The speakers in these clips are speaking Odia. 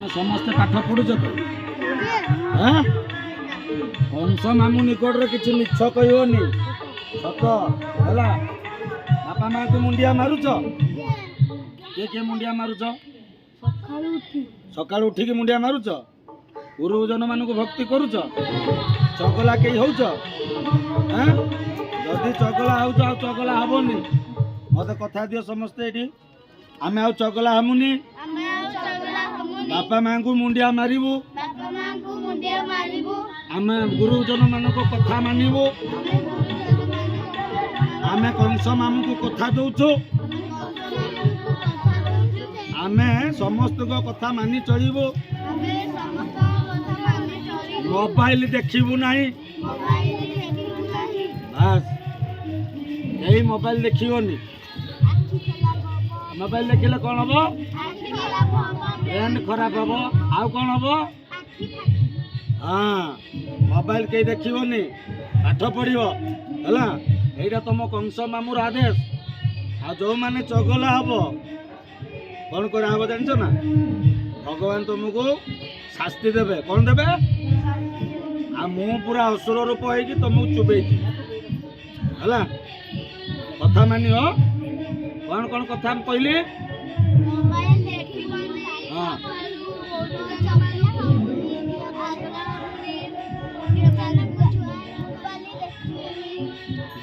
ସମସ୍ତେ ପାଠ ପଢୁଛ ତ? କଂସ ମାମୁଁ ନିକଟରେ କିଛି ମିଛ କହିବନି, ସତ ହେଲା। ବାପା ମାଙ୍କୁ ମୁଣ୍ଡିଆ ମାରୁଛ? କିଏ କିଏ ମୁଣ୍ଡିଆ ମାରୁଛ? ସକାଳୁ ଉଠିକି ମୁଣ୍ଡିଆ ମାରୁଛ? ଗୁରୁଜନ ମାନଙ୍କୁ ଭକ୍ତି କରୁଛ? ଚଗଲା କେହି ହଉଛ? ଯଦି ଚଗଲା ହଉଛ ଆଉ ଚଗଲା ହବନି। ମତେ କଥା ଦିଅ ସମସ୍ତେ ଏଠି, ଆମେ ଆଉ ଚଗଲା ହବୁନି। ବାପା ମାଙ୍କୁ ମୁଣ୍ଡିଆ ମାରିବୁ, ଆମେ ଗୁରୁଜନ ମାନଙ୍କ କଥା ମାନିବୁ, ଆମେ କଂସ ମାମୁଁକୁ କଥା ଦଉଛୁ, ଆମେ ସମସ୍ତଙ୍କ କଥା ମାନି ଚଳିବୁ, ମୋବାଇଲ ଦେଖିବୁ ନାହିଁ। ବାସ୍, ଏଇ ମୋବାଇଲ ଦେଖିବନି। ମୋବାଇଲ ଦେଖିଲେ କଣ ହବ? ବ୍ରେନ ଖରାପ ହବ। ଆଉ କଣ ହବ? ମୋବାଇଲ କେହି ଦେଖିବନି, ପାଠ ପଢିବ ହେଲା। ଏଇଟା ତମ କଂସ ମାମୁଁର ଆଦେଶ। ଆଉ ଯୋଉମାନେ ଚଗଲା ହବ କଣ କରାହବ ଜାଣିଛ ନା? ଭଗବାନ ତମକୁ ଶାସ୍ତି ଦେବେ। କଣ ଦେବେ? ଆଉ ମୁଁ ପୁରା ଅସୁର ରୂପ ହେଇକି ତମକୁ ଚୁବେଇଛି ହେଲା। କଥା ମାନିବ। କଣ କଣ କଥା ମୁଁ କହିଲି?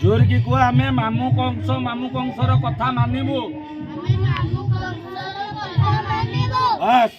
ଜୋରିକି କୁହ, ଆମେ ମାମୁଁ କଂସର କଥା ମାନିବୁ। ବାସ୍।